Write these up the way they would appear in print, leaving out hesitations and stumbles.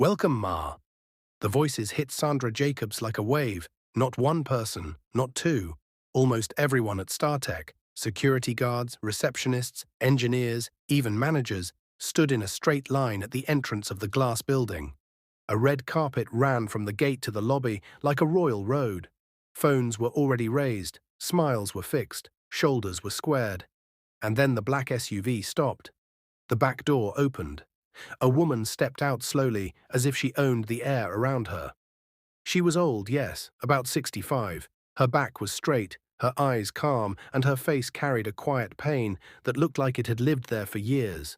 Welcome, Ma. The voices hit Sandra Jacobs like a wave. Not one person, not two. Almost everyone at StarTech, security guards, receptionists, engineers, even managers, stood in a straight line at the entrance of the glass building. A red carpet ran from the gate to the lobby like a royal road. Phones were already raised, smiles were fixed, shoulders were squared. And then the black SUV stopped. The back door opened. A woman stepped out slowly, as if she owned the air around her. She was old, yes, about 65. Her back was straight, her eyes calm, and her face carried a quiet pain that looked like it had lived there for years.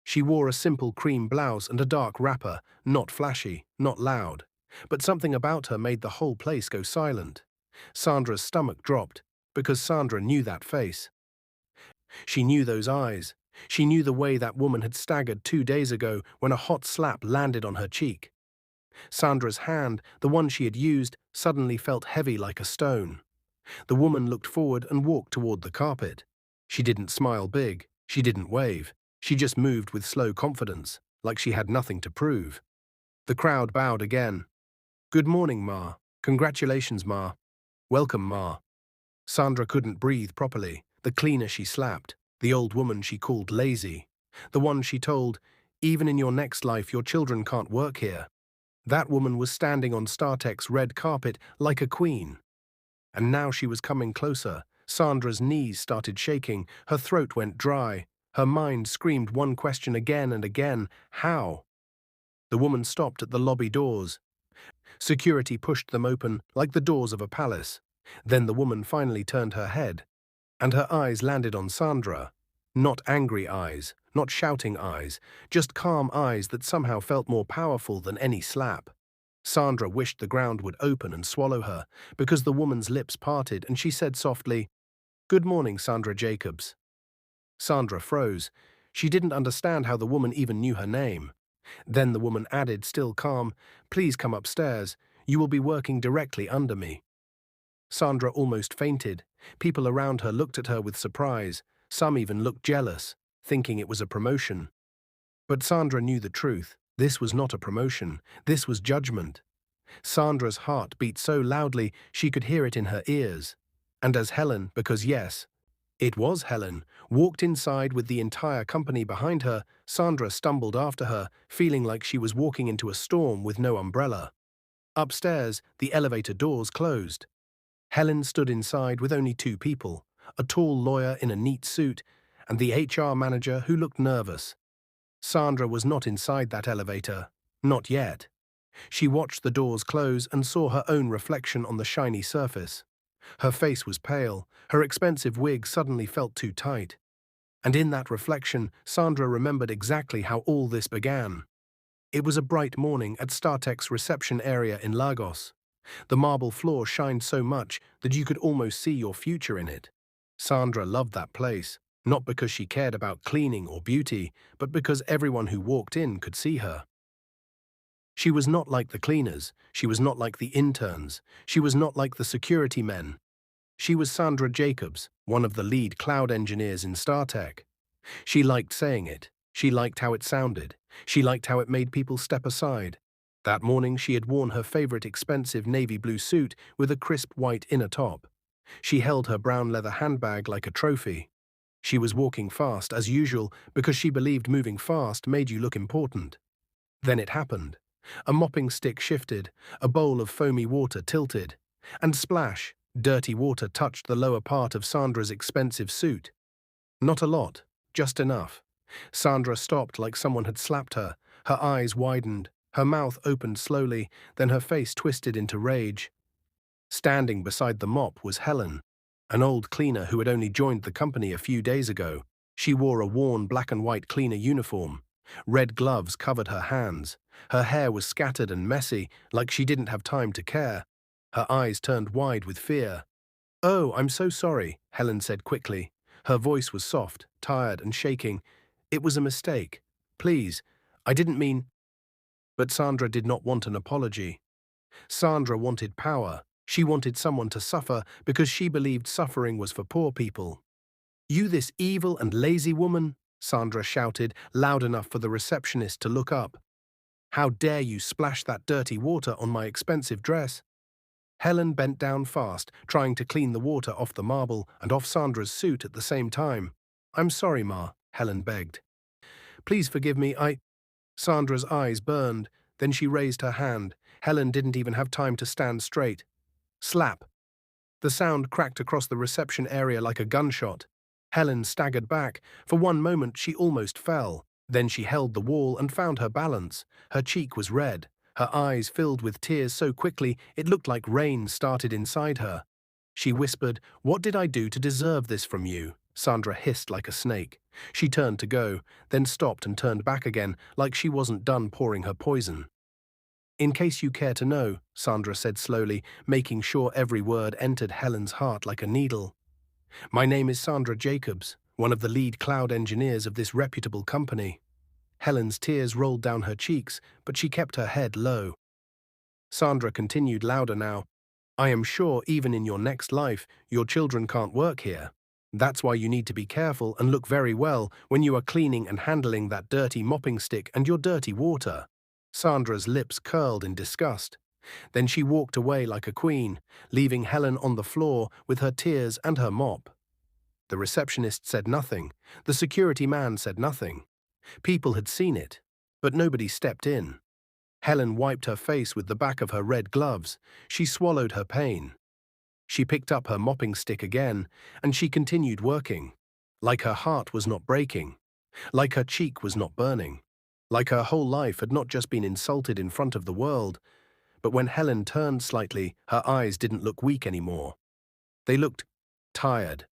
She wore a simple cream blouse and a dark wrapper, not flashy, not loud. But something about her made the whole place go silent. Sandra's stomach dropped, because Sandra knew that face. She knew those eyes. She knew the way that woman had staggered 2 days ago when a hot slap landed on her cheek. Sandra's hand, the one she had used, suddenly felt heavy like a stone. The woman looked forward and walked toward the carpet. She didn't smile big. She didn't wave. She just moved with slow confidence, like she had nothing to prove. The crowd bowed again. "Good morning, Ma. Congratulations, Ma. Welcome, Ma." Sandra couldn't breathe properly. The cleaner she slapped, the old woman she called lazy, the one she told, "Even in your next life, your children can't work here." That woman was standing on StarTech's red carpet like a queen. And now she was coming closer. Sandra's knees started shaking, her throat went dry, her mind screamed one question again and again: how? The woman stopped at the lobby doors. Security pushed them open like the doors of a palace. Then the woman finally turned her head, and her eyes landed on Sandra. Not angry eyes, not shouting eyes, just calm eyes that somehow felt more powerful than any slap. Sandra wished the ground would open and swallow her, because the woman's lips parted and she said softly, "Good morning, Sandra Jacobs." Sandra froze. She didn't understand how the woman even knew her name. Then the woman added, still calm, "Please come upstairs. You will be working directly under me." Sandra almost fainted. People around her looked at her with surprise. Some even looked jealous, thinking it was a promotion. But Sandra knew the truth. This was not a promotion. This was judgment. Sandra's heart beat so loudly she could hear it in her ears. And as Helen, because yes, it was Helen, walked inside with the entire company behind her, Sandra stumbled after her, feeling like she was walking into a storm with no umbrella. Upstairs, the elevator doors closed. Helen stood inside with only two people, a tall lawyer in a neat suit, and the HR manager who looked nervous. Sandra was not inside that elevator. Not yet. She watched the doors close and saw her own reflection on the shiny surface. Her face was pale. Her expensive wig suddenly felt too tight. And in that reflection, Sandra remembered exactly how all this began. It was a bright morning at StarTech's reception area in Lagos. The marble floor shined so much that you could almost see your future in it. Sandra loved that place, not because she cared about cleaning or beauty, but because everyone who walked in could see her. She was not like the cleaners, she was not like the interns, she was not like the security men. She was Sandra Jacobs, one of the lead cloud engineers in StarTech. She liked saying it. She liked how it sounded. She liked how it made people step aside. That morning she had worn her favorite expensive navy blue suit with a crisp white inner top. She held her brown leather handbag like a trophy. She was walking fast, as usual, because she believed moving fast made you look important. Then it happened. A mopping stick shifted, a bowl of foamy water tilted, and splash, dirty water touched the lower part of Sandra's expensive suit. Not a lot, just enough. Sandra stopped like someone had slapped her. Her eyes widened, her mouth opened slowly, then her face twisted into rage. Standing beside the mop was Helen, an old cleaner who had only joined the company a few days ago. She wore a worn black and white cleaner uniform. Red gloves covered her hands. Her hair was scattered and messy, like she didn't have time to care. Her eyes turned wide with fear. "Oh, I'm so sorry," Helen said quickly. Her voice was soft, tired, and shaking. "It was a mistake. Please, I didn't mean—" But Sandra did not want an apology. Sandra wanted power. She wanted someone to suffer because she believed suffering was for poor people. "You, this evil and lazy woman!" Sandra shouted, loud enough for the receptionist to look up. How dare you splash that dirty water on my expensive dress? Helen bent down fast, trying to clean the water off the marble and off Sandra's suit at the same time. I'm sorry, Ma, Helen begged. Please forgive me, Sandra's eyes burned. Then she raised her hand. Helen didn't even have time to stand straight. Slap. The sound cracked across the reception area like a gunshot. Helen staggered back. For one moment she almost fell. Then she held the wall and found her balance. Her cheek was red. Her eyes filled with tears so quickly it looked like rain started inside her. She whispered, "What did I do to deserve this from you?" Sandra hissed like a snake. She turned to go, then stopped and turned back again, like she wasn't done pouring her poison. In case you care to know, Sandra said slowly, making sure every word entered Helen's heart like a needle. My name is Sandra Jacobs, one of the lead cloud engineers of this reputable company. Helen's tears rolled down her cheeks, but she kept her head low. Sandra continued louder now. I am sure even in your next life, your children can't work here. That's why you need to be careful and look very well when you are cleaning and handling that dirty mopping stick and your dirty water. Sandra's lips curled in disgust. Then she walked away like a queen, leaving Helen on the floor with her tears and her mop. The receptionist said nothing. The security man said nothing. People had seen it, but nobody stepped in. Helen wiped her face with the back of her red gloves. She swallowed her pain. She picked up her mopping stick again, and she continued working. Like her heart was not breaking. Like her cheek was not burning. Like her whole life had not just been insulted in front of the world, but when Helen turned slightly, her eyes didn't look weak anymore. They looked tired.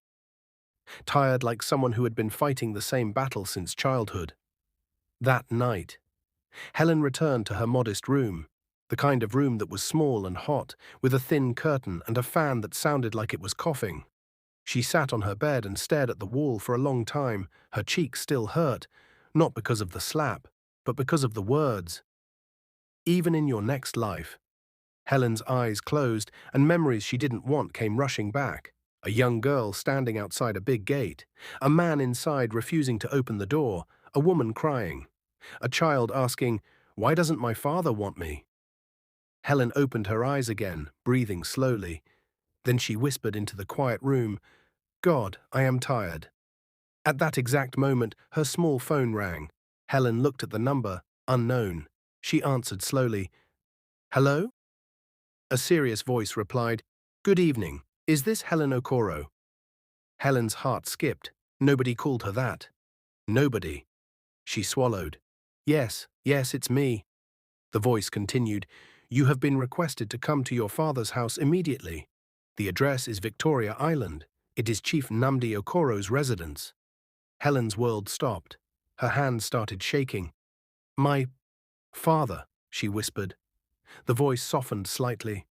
Tired like someone who had been fighting the same battle since childhood. That night, Helen returned to her modest room, the kind of room that was small and hot, with a thin curtain and a fan that sounded like it was coughing. She sat on her bed and stared at the wall for a long time. Her cheeks still hurt, not because of the slap, but because of the words. Even in your next life. Helen's eyes closed, and memories she didn't want came rushing back. A young girl standing outside a big gate, a man inside refusing to open the door, a woman crying, a child asking, "Why doesn't my father want me?" Helen opened her eyes again, breathing slowly. Then she whispered into the quiet room, "God, I am tired." At that exact moment, her small phone rang. Helen looked at the number, unknown. She answered slowly, "Hello?" A serious voice replied, "Good evening. Is this Helen Okoro?" Helen's heart skipped. Nobody called her that. Nobody. She swallowed. Yes, it's me." The voice continued, "You have been requested to come to your father's house immediately. The address is Victoria Island. It is Chief Nnamdi Okoro's residence." Helen's world stopped. Her hands started shaking. "My father," she whispered. The voice softened slightly.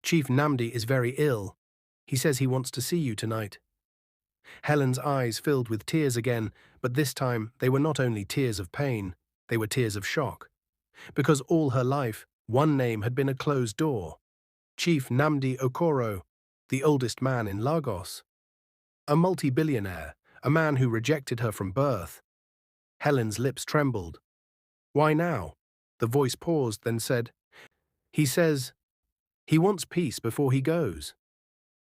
"Chief Nnamdi is very ill. He says he wants to see you tonight." Helen's eyes filled with tears again, but this time they were not only tears of pain, they were tears of shock. Because all her life, one name had been a closed door. Chief Nnamdi Okoro, the oldest man in Lagos. A multi-billionaire, a man who rejected her from birth. Helen's lips trembled. "Why now?" The voice paused, then said, "He says he wants peace before he goes."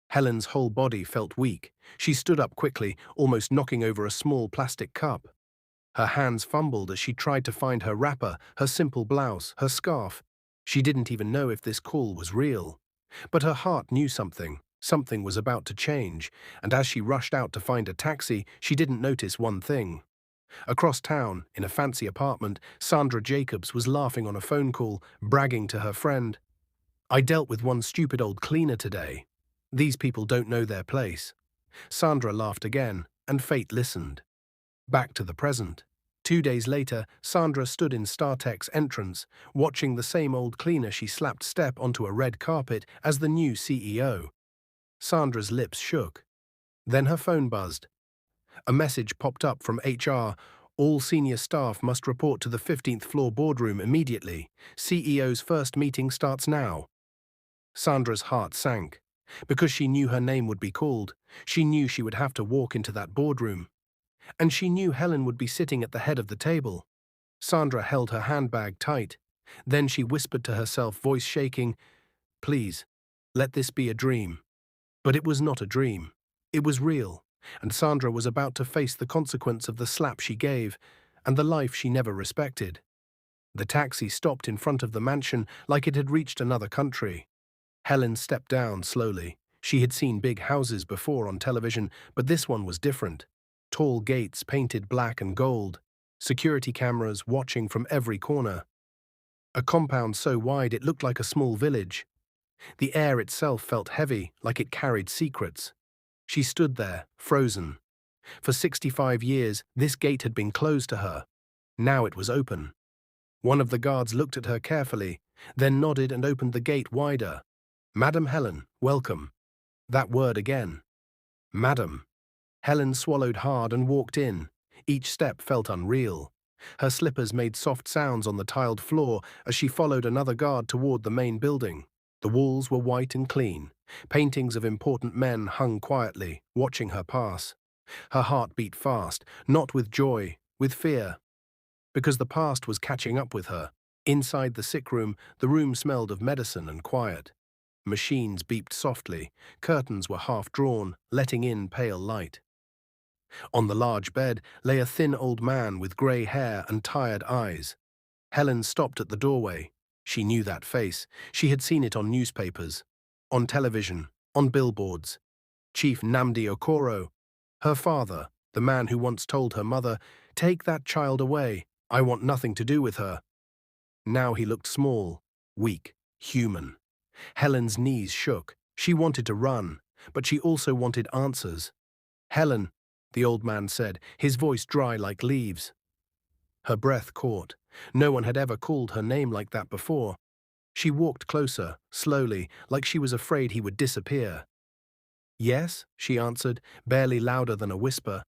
Helen's whole body felt weak. She stood up quickly, almost knocking over a small plastic cup. Her hands fumbled as she tried to find her wrapper, her simple blouse, her scarf. She didn't even know if this call was real. But her heart knew something. Something was about to change, and as she rushed out to find a taxi, she didn't notice one thing. Across town, in a fancy apartment, Sandra Jacobs was laughing on a phone call, bragging to her friend, "I dealt with one stupid old cleaner today. These people don't know their place." Sandra laughed again, and fate listened. Back to the present. 2 days later, Sandra stood in StarTech's entrance, watching the same old cleaner she slapped step onto a red carpet as the new CEO. Sandra's lips shook. Then her phone buzzed. A message popped up from HR. "All senior staff must report to the 15th floor boardroom immediately. CEO's first meeting starts now." Sandra's heart sank. Because she knew her name would be called, she knew she would have to walk into that boardroom. And she knew Helen would be sitting at the head of the table. Sandra held her handbag tight. Then she whispered to herself, voice shaking, "Please, let this be a dream." But it was not a dream. It was real, and Sandra was about to face the consequence of the slap she gave and the life she never respected. The taxi stopped in front of the mansion like it had reached another country. Helen stepped down slowly. She had seen big houses before on television, but this one was different. Tall gates painted black and gold, security cameras watching from every corner. A compound so wide it looked like a small village. The air itself felt heavy, like it carried secrets. She stood there, frozen. For 65 years, this gate had been closed to her. Now it was open. One of the guards looked at her carefully, then nodded and opened the gate wider. "Madam Helen, welcome." That word again. Madam. Helen swallowed hard and walked in. Each step felt unreal. Her slippers made soft sounds on the tiled floor as she followed another guard toward the main building. The walls were white and clean. Paintings of important men hung quietly, watching her pass. Her heart beat fast, not with joy, with fear. Because the past was catching up with her. Inside the sick room, the room smelled of medicine and quiet. Machines beeped softly. Curtains were half drawn, letting in pale light. On the large bed lay a thin old man with grey hair and tired eyes. Helen stopped at the doorway. She knew that face. She had seen it on newspapers, on television, on billboards. Chief Nnamdi Okoro, her father, the man who once told her mother, "Take that child away. I want nothing to do with her." Now he looked small, weak, human. Helen's knees shook. She wanted to run, but she also wanted answers. "Helen," the old man said, his voice dry like leaves. Her breath caught. No one had ever called her name like that before. She walked closer, slowly, like she was afraid he would disappear. "Yes," she answered, barely louder than a whisper.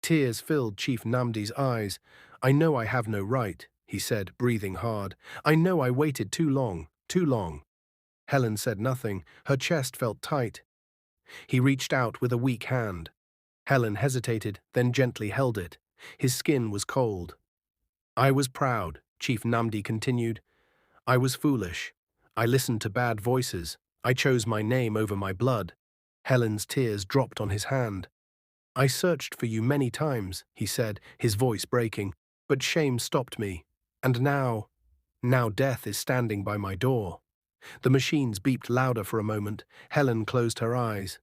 Tears filled Chief Nnamdi's eyes. "I know I have no right," he said, breathing hard. "I know I waited too long, too long." Helen said nothing. Her chest felt tight. He reached out with a weak hand. Helen hesitated, then gently held it. His skin was cold. "I was proud," Chief Nnamdi continued. "I was foolish. I listened to bad voices. I chose my name over my blood." Helen's tears dropped on his hand. "I searched for you many times," he said, his voice breaking, "but shame stopped me. And now death is standing by my door." The machines beeped louder for a moment. Helen closed her eyes.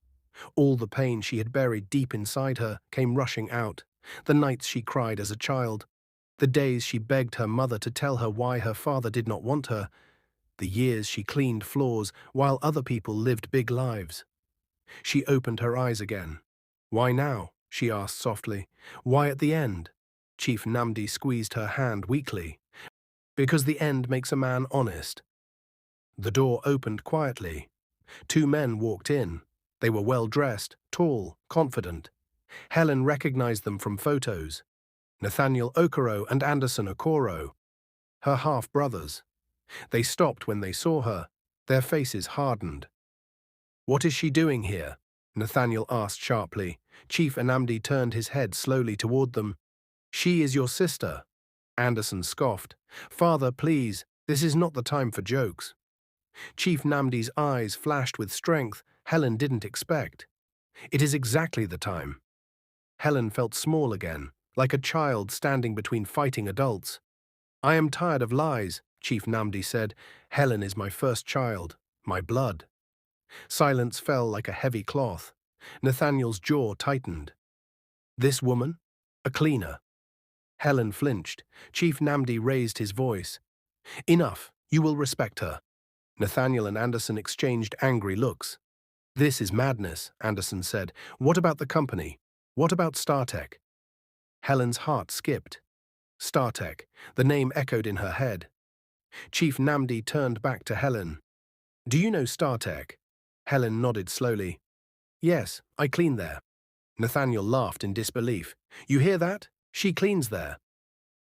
All the pain she had buried deep inside her came rushing out. The nights she cried as a child. The days she begged her mother to tell her why her father did not want her. The years she cleaned floors while other people lived big lives. She opened her eyes again. "Why now?" she asked softly. "Why at the end?" Chief Nnamdi squeezed her hand weakly. "Because the end makes a man honest." The door opened quietly. Two men walked in. They were well-dressed, tall, confident. Helen recognized them from photos. Nathaniel Okoro and Anderson Okoro, her half-brothers. They stopped when they saw her. Their faces hardened. "What is she doing here?" Nathaniel asked sharply. Chief Nnamdi turned his head slowly toward them. "She is your sister." Anderson scoffed. "Father, please, this is not the time for jokes." Chief Nnamdi's eyes flashed with strength Helen didn't expect. "It is exactly the time." Helen felt small again, like a child standing between fighting adults. "I am tired of lies," Chief Nnamdi said. "Helen is my first child, my blood." Silence fell like a heavy cloth. Nathaniel's jaw tightened. "This woman? A cleaner?" Helen flinched. Chief Nnamdi raised his voice. "Enough. You will respect her." Nathaniel and Anderson exchanged angry looks. "This is madness," Anderson said. "What about the company? What about StarTech?" Helen's heart skipped. StarTech. The name echoed in her head. Chief Nnamdi turned back to Helen. "Do you know StarTech?" Helen nodded slowly. "Yes, I clean there." Nathaniel laughed in disbelief. "You hear that? She cleans there."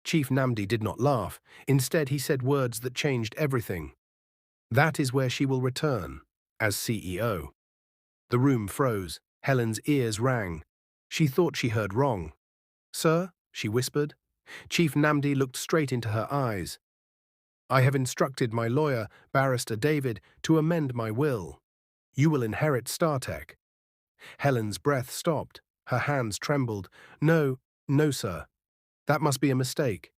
Chief Nnamdi did not laugh. Instead, he said words that changed everything. "That is where she will return, as CEO." The room froze. Helen's ears rang. She thought she heard wrong. "Sir?" she whispered. Chief Namdi looked straight into her eyes. I have instructed my lawyer, Barrister David, to amend my will. You will inherit StarTech. Helen's breath stopped. Her hands trembled. No, no, sir. That must be a mistake.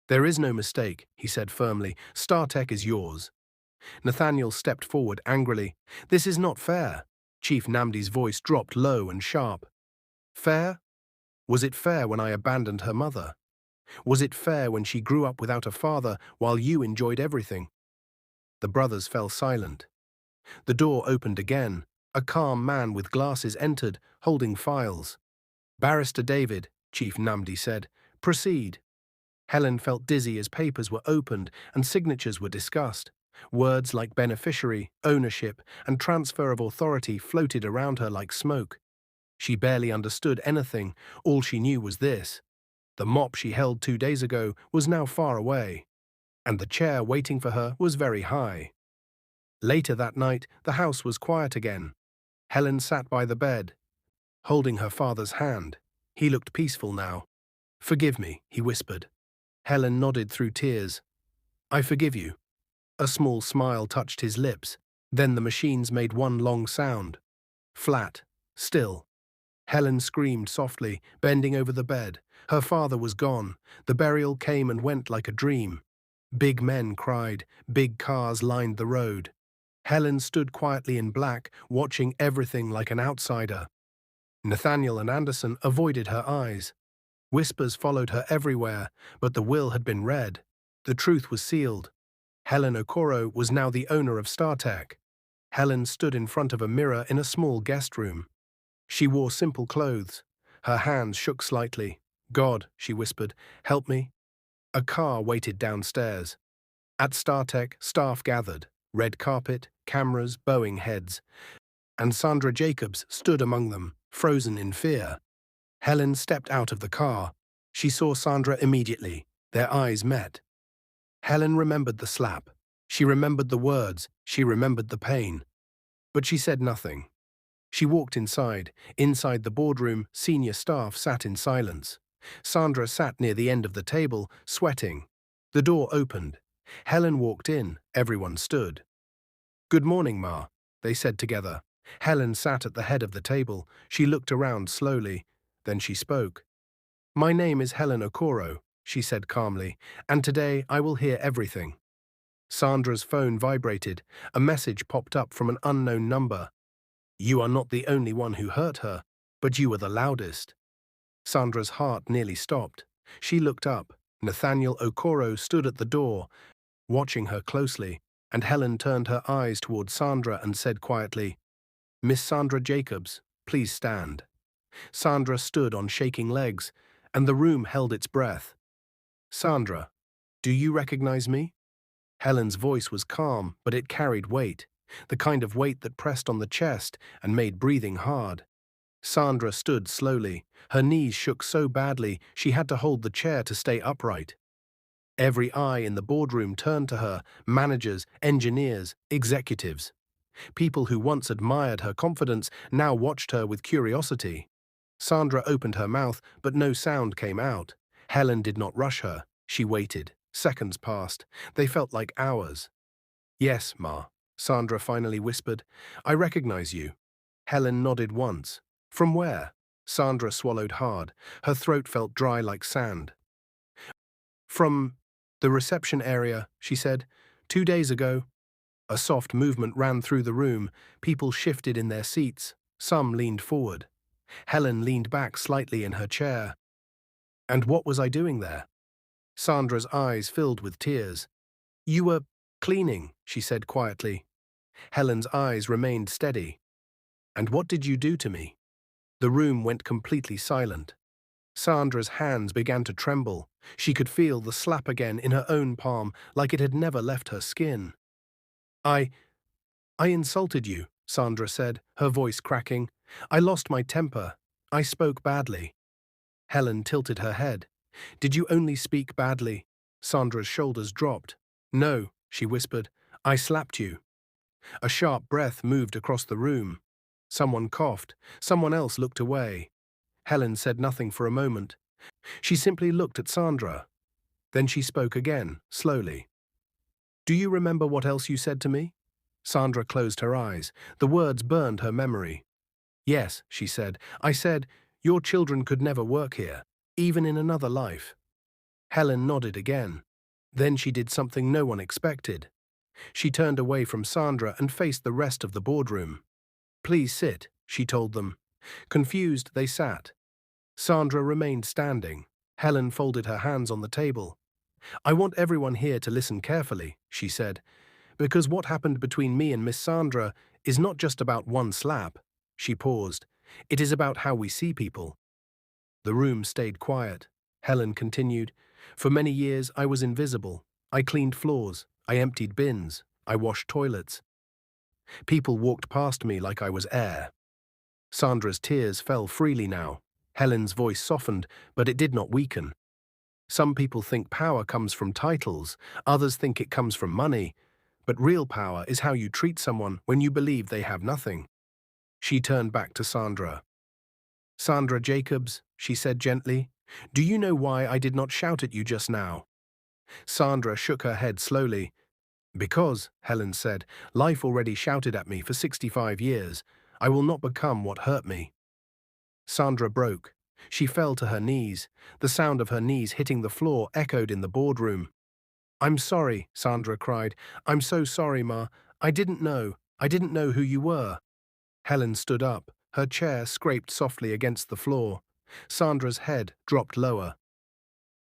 There is no mistake, he said firmly. StarTech is yours. Nathaniel stepped forward angrily. This is not fair. Chief Namdi's voice dropped low and sharp. Fair? Was it fair when I abandoned her mother? Was it fair when she grew up without a father while you enjoyed everything? The brothers fell silent. The door opened again. A calm man with glasses entered, holding files. Barrister David, Chief Namdi said, proceed. Helen felt dizzy as papers were opened and signatures were discussed. Words like beneficiary, ownership, and transfer of authority floated around her like smoke. She barely understood anything. All she knew was this. The mop she held 2 days ago was now far away, and the chair waiting for her was very high. Later that night, the house was quiet again. Helen sat by the bed, holding her father's hand. He looked peaceful now. Forgive me, he whispered. Helen nodded through tears. I forgive you. A small smile touched his lips. Then the machines made one long sound. Flat. Still. Helen screamed softly, bending over the bed. Her father was gone. The burial came and went like a dream. Big men cried. Big cars lined the road. Helen stood quietly in black, watching everything like an outsider. Nathaniel and Anderson avoided her eyes. Whispers followed her everywhere, but the will had been read. The truth was sealed. Helen Okoro was now the owner of StarTech. Helen stood in front of a mirror in a small guest room. She wore simple clothes. Her hands shook slightly. God, she whispered, help me. A car waited downstairs. At StarTech, staff gathered. Red carpet, cameras, bowing heads. And Sandra Jacobs stood among them, frozen in fear. Helen stepped out of the car. She saw Sandra immediately. Their eyes met. Helen remembered the slap. She remembered the words. She remembered the pain. But she said nothing. She walked inside. Inside the boardroom, senior staff sat in silence. Sandra sat near the end of the table, sweating. The door opened. Helen walked in. Everyone stood. Good morning, Ma, they said together. Helen sat at the head of the table. She looked around slowly. Then she spoke. My name is Helen Okoro, she said calmly, and today I will hear everything. Sandra's phone vibrated. A message popped up from an unknown number. You are not the only one who hurt her, but you were the loudest. Sandra's heart nearly stopped. She looked up. Nathaniel Okoro stood at the door, watching her closely, and Helen turned her eyes toward Sandra and said quietly, Miss Sandra Jacobs, please stand. Sandra stood on shaking legs, and the room held its breath. Sandra, do you recognize me? Helen's voice was calm, but it carried weight, the kind of weight that pressed on the chest and made breathing hard. Sandra stood slowly. Her knees shook so badly she had to hold the chair to stay upright. Every eye in the boardroom turned to her, managers, engineers, executives. People who once admired her confidence now watched her with curiosity. Sandra opened her mouth, but no sound came out. Helen did not rush her. She waited. Seconds passed. They felt like hours. Yes, Ma, Sandra finally whispered. I recognize you. Helen nodded once. From where? Sandra swallowed hard. Her throat felt dry like sand. From the reception area, she said. 2 days ago. A soft movement ran through the room. People shifted in their seats. Some leaned forward. Helen leaned back slightly in her chair. And what was I doing there? Sandra's eyes filled with tears. You were cleaning, she said quietly. Helen's eyes remained steady. And what did you do to me? The room went completely silent. Sandra's hands began to tremble. She could feel the slap again in her own palm, like it had never left her skin. I insulted you, Sandra said, her voice cracking. I lost my temper. I spoke badly. Helen tilted her head. Did you only speak badly? Sandra's shoulders dropped. No, she whispered. I slapped you. A sharp breath moved across the room. Someone coughed. Someone else looked away. Helen said nothing for a moment. She simply looked at Sandra. Then she spoke again, slowly. Do you remember what else you said to me? Sandra closed her eyes. The words burned her memory. Yes, she said. I said, your children could never work here, even in another life. Helen nodded again. Then she did something no one expected. She turned away from Sandra and faced the rest of the boardroom. Please sit, she told them. Confused, they sat. Sandra remained standing. Helen folded her hands on the table. I want everyone here to listen carefully, she said, because what happened between me and Miss Sandra is not just about one slap. She paused. It is about how we see people. The room stayed quiet. Helen continued, for many years I was invisible. I cleaned floors. I emptied bins. I washed toilets. People walked past me like I was air. Sandra's tears fell freely now. Helen's voice softened, but it did not weaken. Some people think power comes from titles, others think it comes from money, but real power is how you treat someone when you believe they have nothing. She turned back to Sandra. Sandra Jacobs, she said gently, do you know why I did not shout at you just now? Sandra shook her head slowly. Because, Helen said, life already shouted at me for 65 years. I will not become what hurt me. Sandra broke. She fell to her knees. The sound of her knees hitting the floor echoed in the boardroom. I'm sorry, Sandra cried. I'm so sorry, Ma. I didn't know. I didn't know who you were. Helen stood up. Her chair scraped softly against the floor. Sandra's head dropped lower.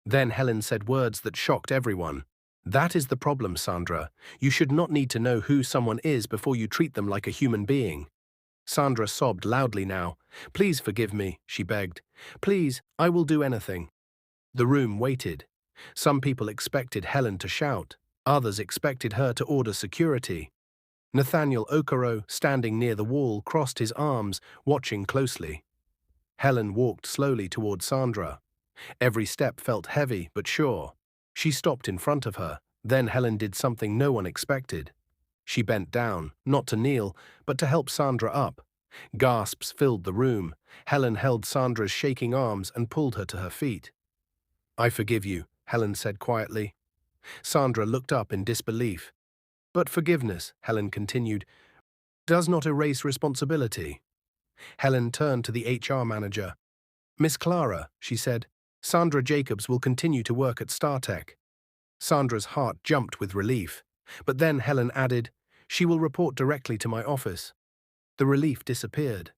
Then Helen said words that shocked everyone. That is the problem, Sandra. You should not need to know who someone is before you treat them like a human being. Sandra sobbed loudly now. Please forgive me, she begged. Please, I will do anything. The room waited. Some people expected Helen to shout. Others expected her to order security. Nathaniel Okoro, standing near the wall, crossed his arms, watching closely. Helen walked slowly toward Sandra. Every step felt heavy but sure. She stopped in front of her. Then Helen did something no one expected. She bent down, not to kneel, but to help Sandra up. Gasps filled the room. Helen held Sandra's shaking arms and pulled her to her feet. I forgive you, Helen said quietly. Sandra looked up in disbelief. But forgiveness, Helen continued, does not erase responsibility. Helen turned to the HR manager. Miss Clara, she said, Sandra Jacobs will continue to work at StarTech. Sandra's heart jumped with relief. But then Helen added, she will report directly to my office. The relief disappeared.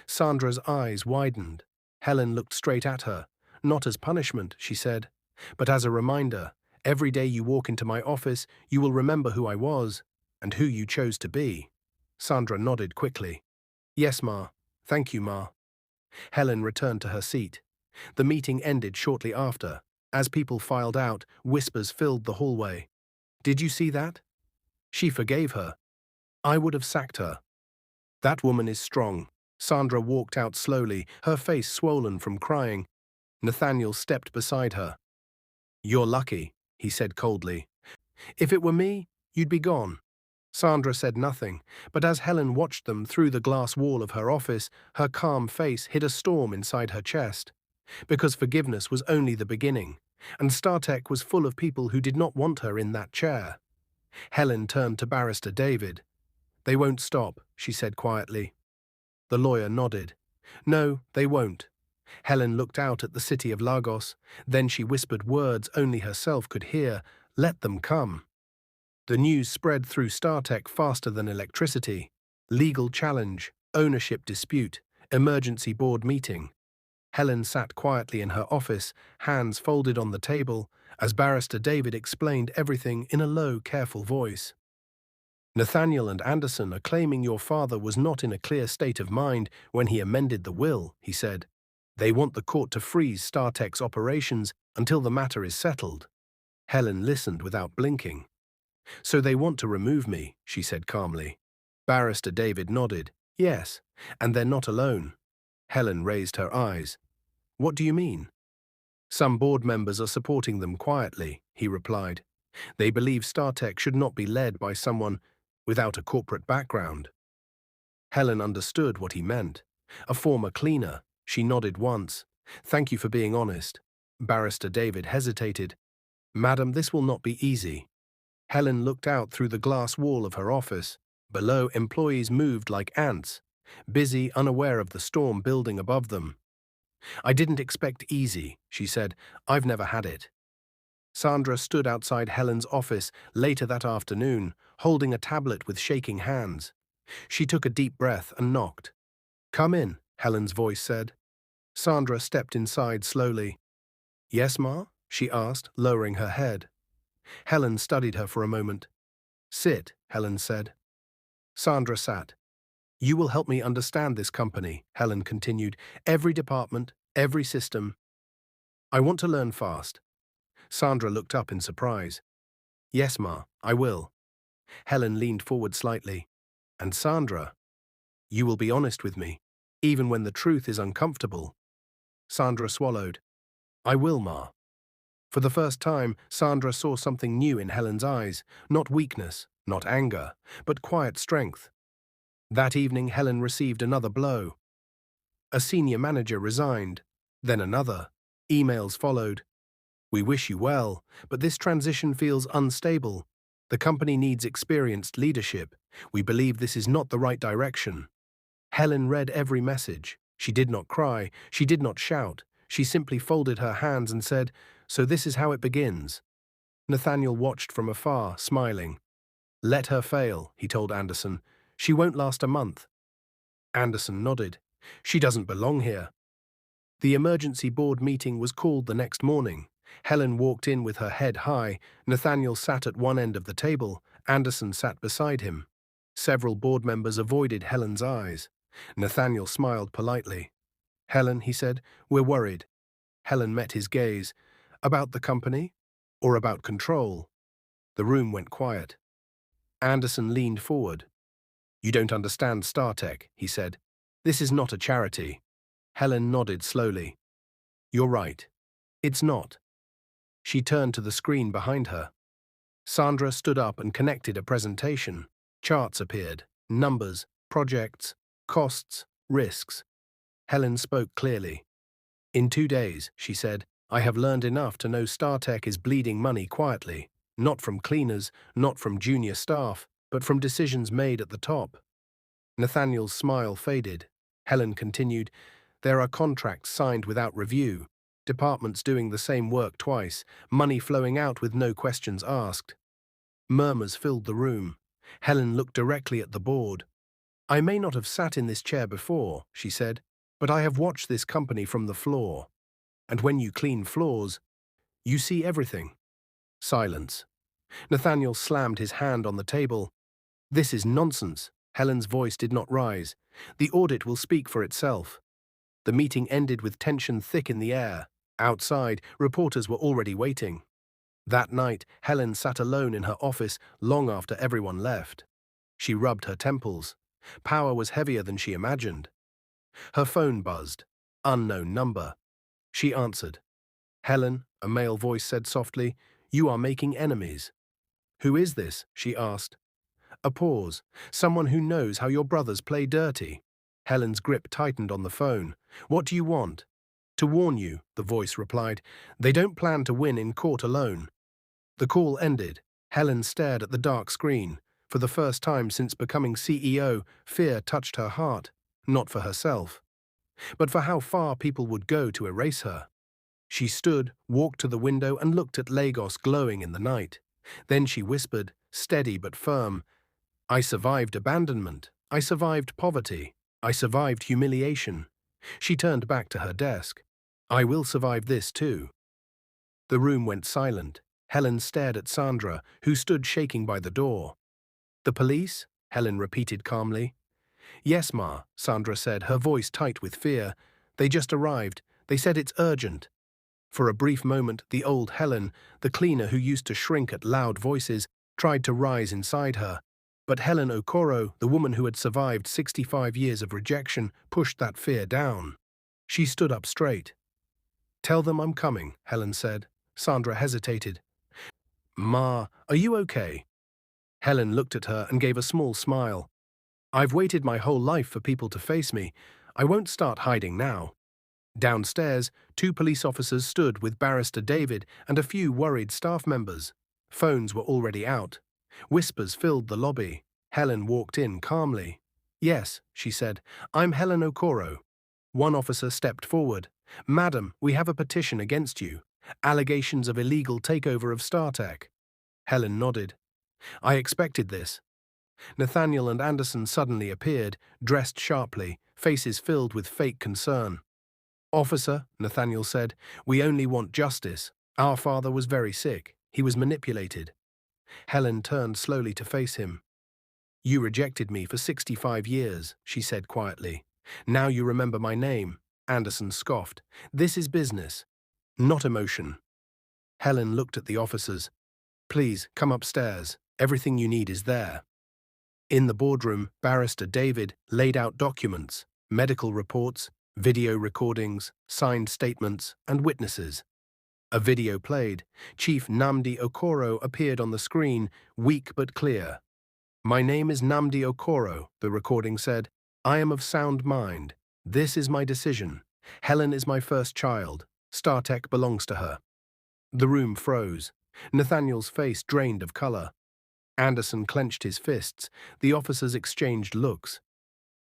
Sandra's eyes widened. Helen looked straight at her. Not as punishment, she said, but as a reminder. Every day you walk into my office, you will remember who I was and who you chose to be. Sandra nodded quickly. Yes, Ma. Thank you, Ma. Helen returned to her seat. The meeting ended shortly after. As people filed out, whispers filled the hallway. Did you see that? She forgave her. I would have sacked her. That woman is strong. Sandra walked out slowly, her face swollen from crying. Nathaniel stepped beside her. You're lucky, he said coldly. If it were me, you'd be gone. Sandra said nothing, but as Helen watched them through the glass wall of her office, her calm face hid a storm inside her chest. Because forgiveness was only the beginning, and StarTech was full of people who did not want her in that chair. Helen turned to Barrister David. They won't stop, she said quietly. The lawyer nodded. No, they won't. Helen looked out at the city of Lagos. Then she whispered words only herself could hear. Let them come. The news spread through StarTech faster than electricity. Legal challenge, ownership dispute, emergency board meeting. Helen sat quietly in her office, hands folded on the table, as Barrister David explained everything in a low, careful voice. Nathaniel and Anderson are claiming your father was not in a clear state of mind when he amended the will, he said. They want the court to freeze StarTech's operations until the matter is settled. Helen listened without blinking. So they want to remove me, she said calmly. Barrister David nodded. Yes, and they're not alone. Helen raised her eyes. What do you mean? Some board members are supporting them quietly, he replied. They believe StarTech should not be led by someone without a corporate background. Helen understood what he meant. A former cleaner. She nodded once. Thank you for being honest. Barrister David hesitated. Madam, this will not be easy. Helen looked out through the glass wall of her office. Below, employees moved like ants, busy, unaware of the storm building above them. I didn't expect easy, she said. I've never had it. Sandra stood outside Helen's office later that afternoon, holding a tablet with shaking hands. She took a deep breath and knocked. Come in, Helen's voice said. Sandra stepped inside slowly. Yes, Ma? She asked, lowering her head. Helen studied her for a moment. Sit, Helen said. Sandra sat. You will help me understand this company, Helen continued. Every department, every system. I want to learn fast. Sandra looked up in surprise. Yes, Ma, I will. Helen leaned forward slightly. And Sandra, you will be honest with me, even when the truth is uncomfortable. Sandra swallowed. I will, Ma. For the first time, Sandra saw something new in Helen's eyes, not weakness, not anger, but quiet strength. That evening, Helen received another blow. A senior manager resigned, then another. Emails followed. We wish you well, but this transition feels unstable. The company needs experienced leadership. We believe this is not the right direction. Helen read every message. She did not cry. She did not shout. She simply folded her hands and said, So this is how it begins. Nathaniel watched from afar, smiling. Let her fail, he told Anderson. She won't last a month. Anderson nodded. She doesn't belong here. The emergency board meeting was called the next morning. Helen walked in with her head high. Nathaniel sat at one end of the table. Anderson sat beside him. Several board members avoided Helen's eyes. Nathaniel smiled politely. Helen, he said, we're worried. Helen met his gaze. About the company? Or about control? The room went quiet. Anderson leaned forward. You don't understand StarTech, he said. This is not a charity. Helen nodded slowly. You're right. It's not. She turned to the screen behind her. Sandra stood up and connected a presentation. Charts appeared. Numbers, projects, costs, risks. Helen spoke clearly. In 2 days, she said, I have learned enough to know StarTech is bleeding money quietly, not from cleaners, not from junior staff, but from decisions made at the top. Nathaniel's smile faded. Helen continued, There are contracts signed without review, departments doing the same work twice, money flowing out with no questions asked. Murmurs filled the room. Helen looked directly at the board. I may not have sat in this chair before, she said, but I have watched this company from the floor. And when you clean floors, you see everything. Silence. Nathaniel slammed his hand on the table. This is nonsense. Helen's voice did not rise. The audit will speak for itself. The meeting ended with tension thick in the air. Outside, reporters were already waiting. That night, Helen sat alone in her office long after everyone left. She rubbed her temples. Power was heavier than she imagined. Her phone buzzed. Unknown number. She answered. Helen, a male voice said softly, You are making enemies. Who is this? She asked. A pause. Someone who knows how your brothers play dirty. Helen's grip tightened on the phone. What do you want? To warn you, the voice replied. They don't plan to win in court alone. The call ended. Helen stared at the dark screen. For the first time since becoming CEO, fear touched her heart, not for herself, but for how far people would go to erase her. She stood, walked to the window and looked at Lagos glowing in the night. Then she whispered, steady but firm, I survived abandonment. I survived poverty. I survived humiliation. She turned back to her desk. I will survive this too. The room went silent. Helen stared at Sandra, who stood shaking by the door. The police? Helen repeated calmly. Yes, Ma, Sandra said, her voice tight with fear. They just arrived. They said it's urgent. For a brief moment, the old Helen, the cleaner who used to shrink at loud voices, tried to rise inside her. But Helen Okoro, the woman who had survived 65 years of rejection, pushed that fear down. She stood up straight. Tell them I'm coming, Helen said. Sandra hesitated. Ma, are you okay? Helen looked at her and gave a small smile. I've waited my whole life for people to face me. I won't start hiding now. Downstairs, two police officers stood with Barrister David and a few worried staff members. Phones were already out. Whispers filled the lobby. Helen walked in calmly. "Yes," she said, "I'm Helen Okoro." One officer stepped forward. "Madam, we have a petition against you. Allegations of illegal takeover of StarTech." Helen nodded. "I expected this." Nathaniel and Anderson suddenly appeared, dressed sharply, faces filled with fake concern. "Officer," Nathaniel said, "we only want justice. Our father was very sick. He was manipulated." Helen turned slowly to face him. "You rejected me for 65 years, she said quietly. "Now you remember my name." Anderson scoffed. "This is business, not emotion." Helen looked at the officers. "Please, come upstairs. Everything you need is there." In the boardroom, Barrister David laid out documents, medical reports, video recordings, signed statements, and witnesses. A video played. Chief Nnamdi Okoro appeared on the screen, weak but clear. "My name is Nnamdi Okoro," the recording said. "I am of sound mind. This is my decision. Helen is my first child. StarTech belongs to her." The room froze. Nathaniel's face drained of color. Anderson clenched his fists. The officers exchanged looks.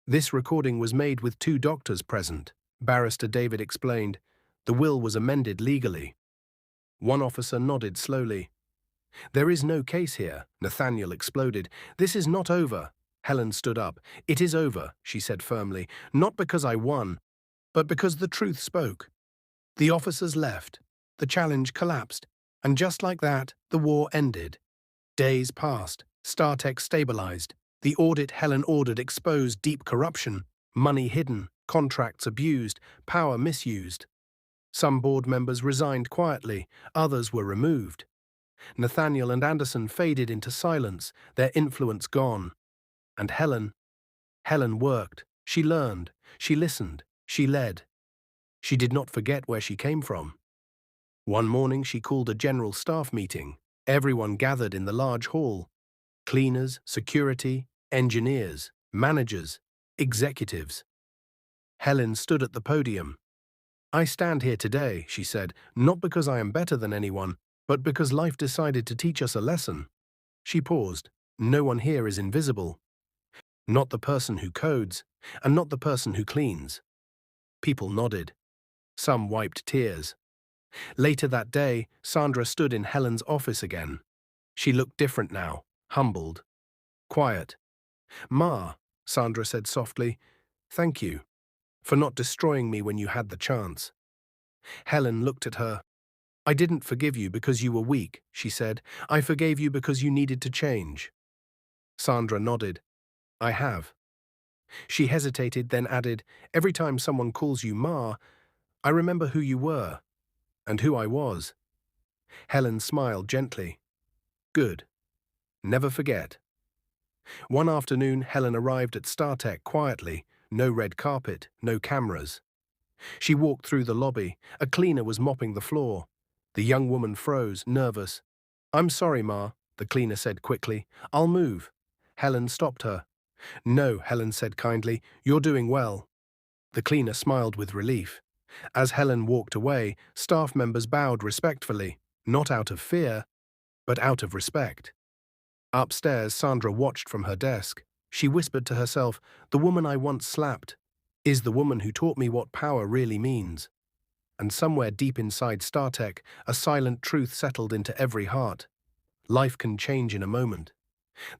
"This recording was made with two doctors present," Barrister David explained. "The will was amended legally." One officer nodded slowly. "There is no case here," Nathaniel exploded. "This is not over." Helen stood up. "It is over," she said firmly, "not because I won, but because the truth spoke." The officers left. The challenge collapsed. And just like that, the war ended. Days passed. StarTech stabilized. The audit Helen ordered exposed deep corruption, money hidden, contracts abused, power misused. Some board members resigned quietly, others were removed. Nathaniel and Anderson faded into silence, their influence gone. And Helen worked. She learned. She listened. She led. She did not forget where she came from. One morning she called a general staff meeting. Everyone gathered in the large hall. Cleaners, security, engineers, managers, executives. Helen stood at the podium. "I stand here today," she said, "not because I am better than anyone, but because life decided to teach us a lesson." She paused. "No one here is invisible. Not the person who codes, and not the person who cleans." People nodded. Some wiped tears. Later that day, Sandra stood in Helen's office again. She looked different now, humbled, quiet. "Ma," Sandra said softly, "thank you for not destroying me when you had the chance." Helen looked at her. "I didn't forgive you because you were weak," she said. "I forgave you because you needed to change." Sandra nodded. "I have." She hesitated, then added, "Every time someone calls you Ma, I remember who you were, and who I was." Helen smiled gently. "Good. Never forget." One afternoon, Helen arrived at StarTech quietly. No red carpet, no cameras. She walked through the lobby. A cleaner was mopping the floor. The young woman froze, nervous. "I'm sorry, Ma," the cleaner said quickly. "I'll move." Helen stopped her. "No," Helen said kindly, "you're doing well." The cleaner smiled with relief. As Helen walked away, staff members bowed respectfully, not out of fear, but out of respect. Upstairs, Sandra watched from her desk. She whispered to herself, "The woman I once slapped is the woman who taught me what power really means." And somewhere deep inside StarTech, a silent truth settled into every heart. Life can change in a moment.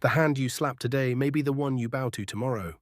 The hand you slap today may be the one you bow to tomorrow.